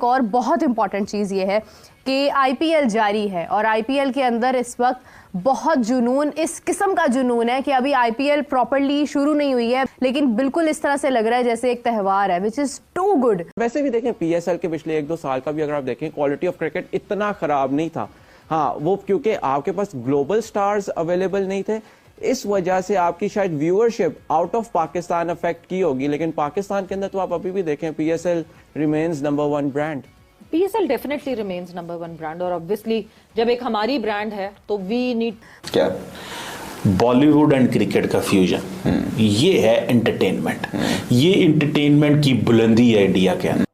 एक और बहुत इंपॉर्टेंट चीज़ ये है कि आईपीएल जारी है और आईपीएल के अंदर इस वक्त बहुत जुनून, इस किस्म का जुनून है कि अभी आईपीएल प्रॉपर्ली शुरू नहीं हुई है, लेकिन बिल्कुल इस तरह से लग रहा है जैसे एक त्यौहार है, विच इज टू गुड। वैसे भी देखें पीएसएल के पिछले 1-2 साल का भी अगर आप देखें, क्वालिटी ऑफ क्रिकेट इतना खराब नहीं था। हाँ, वो क्योंकि आपके पास ग्लोबल स्टार्स अवेलेबल नहीं थे, इस वजह से आपकी शायद viewership out of Pakistan affect की होगी, लेकिन पाकिस्तान के अंदर तो आप अभी भी देखें PSL remains number 1 brand. PSL definitely remains number 1 brand, और ऑब्वियसली जब एक हमारी ब्रांड है तो वी नीड क्या बॉलीवुड एंड क्रिकेट का फ्यूजन, ये है एंटरटेनमेंट। ये एंटरटेनमेंट की बुलंदी है इंडिया के अंदर।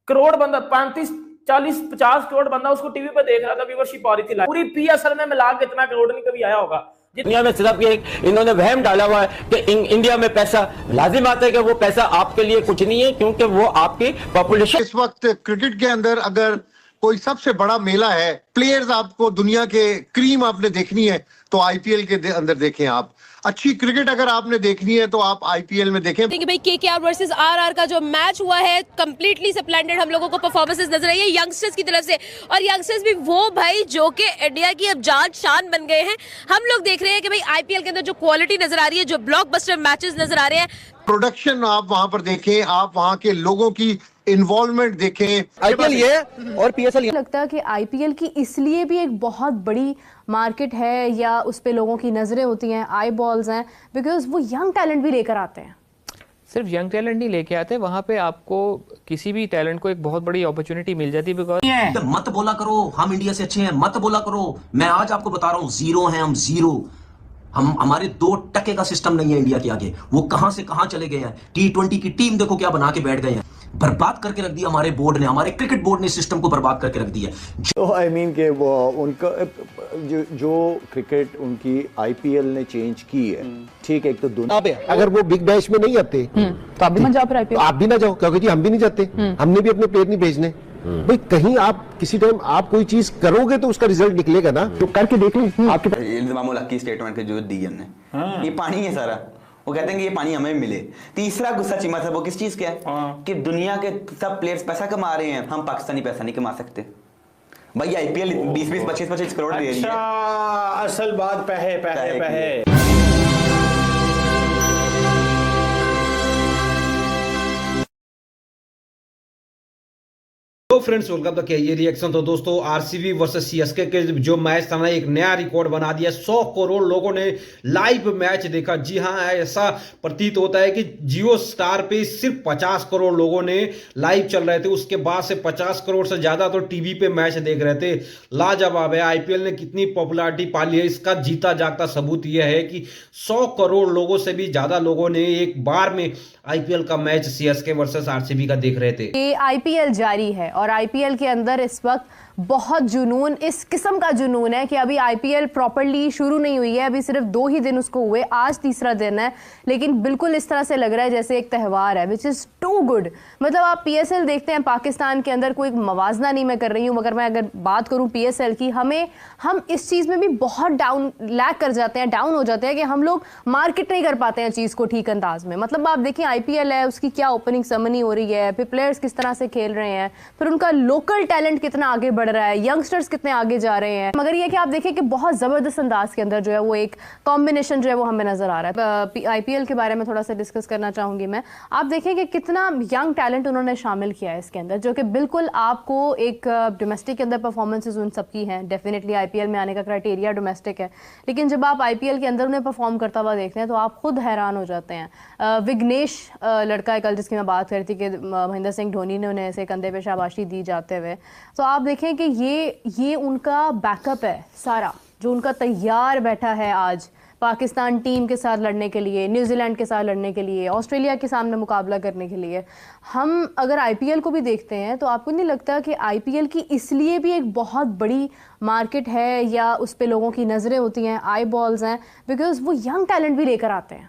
करोड़ बंदा 35 40 50 करोड़ बंदा उसको टीवी पे देख रहा था, व्यूअरशिप आ रही थी। पूरी पीएसएल में मिला के इतना करोड़ नहीं कभी आया होगा। दुनिया में सिर्फ ये इन्होंने वहम डाला हुआ है कि इंडिया में पैसा लाजिम आता है कि वो पैसा आपके लिए कुछ नहीं है, क्योंकि वो आपकी पॉपुलेशन। इस वक्त क्रिकेट के अंदर अगर कोई सबसे बड़ा मेला है, प्लेयर्स आपको दुनिया के क्रीम आपने देखनी है तो आईपीएल के अंदर देखें। आप अच्छी क्रिकेट अगर आपने देखनी है तो आप आईपीएल में देखें। देखिए भाई, केकेआर वर्सेस आरआर का जो मैच हुआ है, कंप्लीटली स्प्लेंडेड हम लोगों को परफॉर्मेंसेस नजर आई है यंगस्टर्स की तरफ से, और यंगस्टर्स भी वो भाई जो कि इंडिया की अब जान शान बन गए हैं। हम लोग देख रहे हैं कि भाई आईपीएल के अंदर जो क्वालिटी नजर आ रही है, जो ब्लॉकबस्टर मैचेस नजर आ रहे हैं, प्रोडक्शन आप वहां पर देखें, आप वहां के लोगों की इन्वॉल्वमेंट देखें। आईपीएल ये और पीएसएल ये। लगता है कि आईपीएल की इसलिए भी एक बहुत बड़ी मार्केट है या उस पे लोगों की नजरें होती हैं, आई बॉल्स हैं, बिकॉज वो यंग टैलेंट भी लेकर आते हैं। सिर्फ यंग टैलेंट नहीं लेके आते, वहाँ पे आपको किसी भी टैलेंट को एक बहुत बड़ी अपॉर्चुनिटी मिल जाती है। बिकॉज मत बोला करो हम इंडिया से अच्छे हैं, मत बोला करो। मैं आज आपको बता रहा हूँ, जीरो हैं हम, जीरो। हम हमारे 2% का सिस्टम नहीं है इंडिया के आगे। वो कहां से कहां चले गए हैं। T20 की टीम देखो क्या बना के बैठ गए हैं। बर्बाद करके रख दिया हमारे बोर्ड ने, हमारे क्रिकेट बोर्ड ने सिस्टम को बर्बाद करके रख दिया। तो आई मीन के वो उनका जो क्रिकेट उनकी आईपीएल ने चेंज की है, ठीक है। एक तो दोनों अगर वो बिग बैश में नहीं आते तो आप भी मत जाओ फिर आईपीएल। आप भी ना जाओ, क्योंकि जी हम भी नहीं जाते, हमने भी अपने प्लेयर नहीं भेजने। भाई कहीं आप किसी टाइम आप कोई चीज करोगे तो उसका रिजल्ट निकलेगा ना, तो करके देख लो। आपके इल्जाम की स्टेटमेंट के जो दी हमने, ये पानी है सारा। वो कहते हैं कि ये पानी हमें मिले। तीसरा गुस्सा चिमा था वो किस चीज का है कि दुनिया के सब प्लेयर्स पैसा कमा रहे हैं, हम पाकिस्तानी पैसा नहीं कमा सकते। भाई आईपीएल 20-25 करोड़ दे रही है। असल बात पैसे। तो फ्रेंड्स वेलकम तो क्या ये रिएक्शन। तो दोस्तों आरसीबी वर्सेस सीएसके के जो मैच था ना, एक नया रिकॉर्ड बना दिया। 100 करोड़ लोगों ने लाइव मैच देखा। जी हाँ, ऐसा प्रतीत होता है कि जियो स्टार पे सिर्फ 50 करोड़ लोगों ने लाइव चल रहे थे, उसके बाद से 50 करोड़ से ज्यादा तो टीवी पे मैच देख रहे थे। लाजवाब है, आईपीएल ने कितनी पॉपुलैरिटी पाली है, इसका जीता जागता सबूत यह है कि 100 करोड़ लोगों से भी ज्यादा लोगों ने एक बार में आईपीएल का मैच सीएसके वर्सेस आरसीबी का देख रहे थे। ये आईपीएल जारी है और आईपीएल के अंदर इस वक्त बहुत जुनून, इस किस्म का जुनून है कि अभी आईपीएल प्रॉपर्ली शुरू नहीं हुई है, अभी सिर्फ 2 ही दिन उसको हुए, आज तीसरा दिन है, लेकिन बिल्कुल इस तरह से लग रहा है जैसे एक त्यौहार है, विच इज़ टू गुड। मतलब आप पीएसएल देखते हैं पाकिस्तान के अंदर, कोई मवाजना नहीं मैं कर रही हूँ, मगर मैं अगर बात करूँ पीएसएल की, हम इस चीज़ में भी बहुत डाउन लैग कर जाते हैं, डाउन हो जाते हैं कि हम लोग मार्केट नहीं कर पाते हैं चीज़ को ठीक अंदाज में। मतलब आप देखिए आईपीएल है, उसकी क्या ओपनिंग सेरेमनी हो रही है, फिर प्लेयर्स किस तरह से खेल रहे हैं, फिर उनका लोकल टैलेंट कितना आगे बढ़ रहा है, यंगस्टर्स कितने आगे जा रहे हैं। मगर ये कि आप देखिए कि बहुत जबरदस्त अंदाज के अंदर जो है वो एक कॉम्बिनेशन जो है वो हमें नजर आ रहा है। आईपीएल के बारे में थोड़ा सा डिस्कस करना चाहूंगी मैं। आप देखें कि कितना यंग टैलेंट उन्होंने शामिल किया है इसके अंदर, जो कि बिल्कुल आपको एक डोमेस्टिक के अंदर परफॉर्मेंसेज उन सबकी हैं, डेफिनेटली आईपीएल में आने का क्राइटेरिया डोमेस्टिक है, लेकिन जब आप आईपीएल के अंदर उन्हें परफॉर्म करता हुआ देखते हैं तो आप खुद हैरान हो जाते हैं। विघ्नेश लड़का है कल जिसकी मैं बात कर रही थी कि महेंद्र सिंह धोनी ने उन्हें ऐसे कंधे पे शाबाशी दी जाते हुए, तो आप देखें कि ये उनका बैकअप है सारा, जो उनका तैयार बैठा है आज पाकिस्तान टीम के साथ लड़ने के लिए, न्यूजीलैंड के साथ लड़ने के लिए, ऑस्ट्रेलिया के सामने मुकाबला करने के लिए। हम अगर आईपीएल को भी देखते हैं तो आपको नहीं लगता कि आईपीएल की इसलिए भी एक बहुत बड़ी मार्केट है या उस पे लोगों की नज़रें होती हैं, आई बॉल्स हैं, बिकॉज वो यंग टैलेंट भी लेकर आते हैं।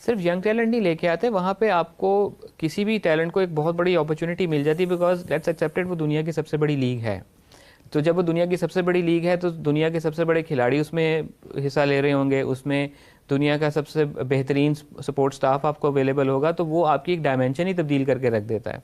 सिर्फ यंग टैलेंट नहीं लेके आते, वहाँ पे आपको किसी भी टैलेंट को एक बहुत बड़ी अपॉर्चुनिटी मिल जाती है। बिकॉज लेट्स एक्सेप्टेड वो दुनिया की सबसे बड़ी लीग है, तो जब वो दुनिया की सबसे बड़ी लीग है तो दुनिया के सबसे बड़े खिलाड़ी उसमें हिस्सा ले रहे होंगे, उसमें दुनिया का सबसे बेहतरीन सपोर्ट स्टाफ आपको अवेलेबल होगा, तो वो आपकी एक डायमेंशन ही तब्दील करके रख देता है।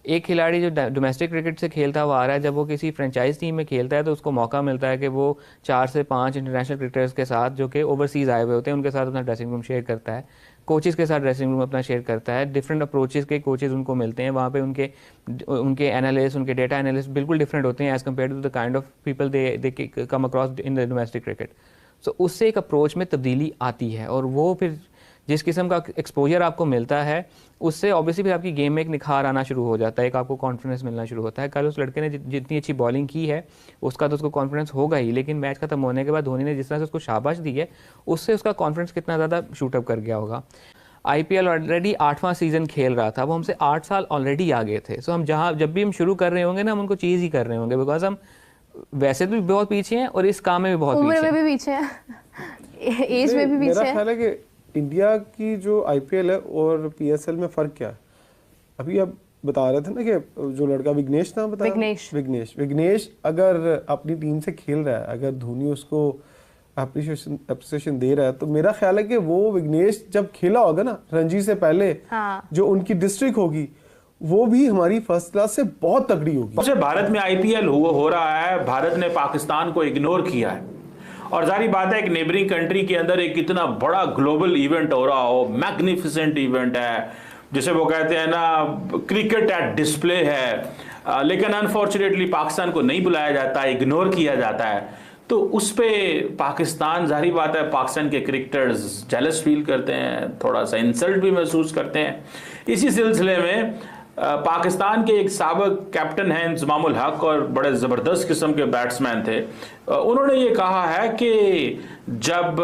एक खिलाड़ी जो डोमेस्टिक क्रिकेट से खेलता हुआ आ रहा है, जब वो किसी फ्रेंचाइज टीम में खेलता है तो उसको मौका मिलता है कि वो 4 से 5 इंटरनेशनल क्रिकेटर्स के साथ जो कि ओवरसीज़ आए हुए होते हैं उनके साथ अपना ड्रेसिंग रूम शेयर करता है, कोचेज़ के साथ ड्रेसिंग रूम अपना शेयर करता है, डिफरेंट अप्रोचेज़ के कोचेज़ उनको मिलते हैं, वहाँ पे उनके एनालिस्ट, उनके डेटा एनालिस्ट बिल्कुल डिफरेंट होते हैं as compare to the kind of people they come across in the domestic cricket. So उससे एक अप्रोच में तब्दीली आती है और वो फिर जिस किस्म का एक्सपोजर आपको मिलता है उससे ऑब्वियसली फिर आपकी गेम में एक निखार आना शुरू हो जाता है, एक आपको कॉन्फिडेंस मिलना शुरू होता है। कल उस लड़के ने जितनी अच्छी बॉलिंग की है उसका तो उसको कॉन्फिडेंस होगा ही, लेकिन मैच खत्म होने के बाद धोनी ने जिस तरह से उसको शाबाश दी है उससे उसका कॉन्फिडेंस कितना ज़्यादा शूटअप कर गया होगा। IPL ऑलरेडी 8वां सीज़न खेल रहा था, वो हमसे 8 साल ऑलरेडी आगे थे। सो हम जब भी हम शुरू कर रहे होंगे ना, हम उनको चीज़ ही कर रहे होंगे, बिकॉज हम वैसे तो भी बहुत पीछे हैं और इस काम में भी बहुत उम्र में भी पीछे हैं, एज में भी पीछे मेरा हैं। ख्याल है कि इंडिया की जो IPL है और PSL में फ़र्क क्या है? अभी आप बता रहे थे ना कि जो लड़का विघ्नेश नाम बताया, विघ्नेश अगर अपनी टीम से खेल रहा है, अगर धोनी उसको एप्रिसिएशन दे रहा है, तो मेरा ख्याल है कि वो विघ्नेश जब खेला होगा ना रणजी से पहले, जो उनकी डिस्ट्रिक्ट होगी वो भी हमारी फर्स्ट क्लास से बहुत तगड़ी होगी। सबसे भारत में IPL हो रहा है, भारत ने पाकिस्तान को इग्नोर किया है और जारी बात है एक नेबरिंग कंट्री के अंदर एक इतना बड़ा ग्लोबल इवेंट हो रहा हो, मैग्निफिसेंट इवेंट है, जिसे वो कहते हैं ना क्रिकेट एट डिस्प्ले है, लेकिन अनफॉर्चुनेटली पाकिस्तान को नहीं बुलाया जाता, इग्नोर किया जाता है। तो उस पे पाकिस्तान, जारी बात है पाकिस्तान के क्रिकेटर्स जेलस फील करते हैं, थोड़ा सा इंसल्ट भी महसूस करते हैं। इसी सिलसिले में पाकिस्तान के एक साबिक कैप्टन हैं इंजमामुल हक और बड़े ज़बरदस्त किस्म के बैट्समैन थे, उन्होंने ये कहा है कि जब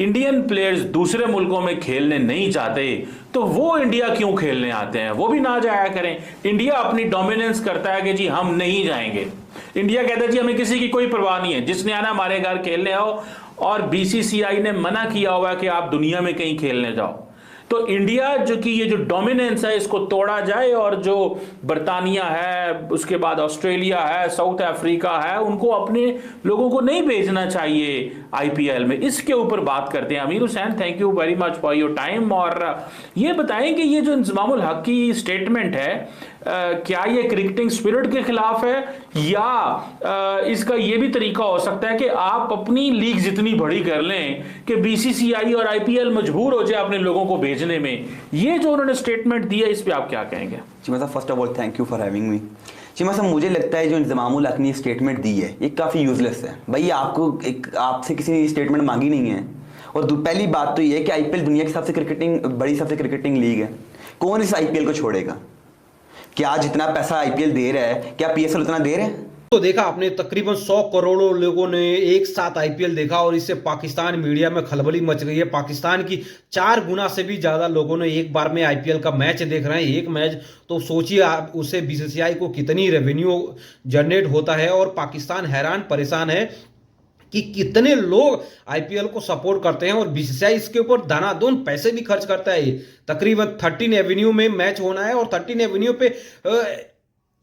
इंडियन प्लेयर्स दूसरे मुल्कों में खेलने नहीं जाते तो वो इंडिया क्यों खेलने आते हैं, वो भी ना जाया करें। इंडिया अपनी डोमिनेंस करता है कि जी हम नहीं जाएंगे, इंडिया कहता है जी हमें किसी की कोई परवाह नहीं है, जिसने आना हमारे घर खेलने आओ, और BCCI ने मना किया हुआ है कि आप दुनिया में कहीं खेलने जाओ। तो इंडिया जो कि ये जो डोमिनेंस है इसको तोड़ा जाए और जो बर्तानिया है, उसके बाद ऑस्ट्रेलिया है, साउथ अफ्रीका है, उनको अपने लोगों को नहीं भेजना चाहिए IPL में। इसके ऊपर बात करते हैं। अमीर Hussain, thank you very much for your time, और ये बताएं कि ये जो इंजमामुल हक की स्टेटमेंट है क्या ये क्रिकेटिंग स्पिरिट के खिलाफ है या इसका ये भी तरीका हो सकता है कि आप अपनी लीग जितनी बड़ी कर लें कि BCCI और IPL मजबूर हो जाए अपने लोगों को भेजने में। ये जो उन्होंने स्टेटमेंट दी है इस पे आप क्या कहेंगे? चीमा साहब, first of all thank you for having me. Cheema साहब, मुझे लगता है जो इंजमामुल हक ने स्टेटमेंट दी है ये काफ़ी यूजलेस है। भाई आपसे किसी ने स्टेटमेंट मांगी नहीं है, और पहली बात तो ये है कि IPL दुनिया की सबसे क्रिकेटिंग लीग है। कौन इस IPL को छोड़ेगा? क्या जितना पैसा IPL दे रहा है क्या PSL उतना दे रहे हैं? तो देखा आपने, तकरीबन 100 करोड़ों लोगों ने एक साथ IPL देखा और इससे पाकिस्तान मीडिया में खलबली मच गई है। पाकिस्तान की 4 गुना से भी ज़्यादा लोगों ने एक बार में IPL का मैच देख रहे हैं। एक मैच तो सोचिए आप, उससे BCCI को कितनी रेवेन्यू जनरेट होता है, और पाकिस्तान हैरान परेशान है कि कितने लोग IPL को सपोर्ट करते हैं, और BCCI इसके ऊपर दानादून पैसे भी खर्च करता है। तकरीबन 13 एवेन्यू में मैच होना है और 13 एवेन्यू पे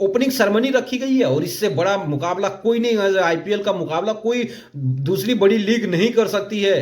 ओपनिंग सेरेमनी रखी गई है, और इससे बड़ा मुकाबला कोई नहीं है। IPL का मुकाबला कोई दूसरी बड़ी लीग नहीं कर सकती है।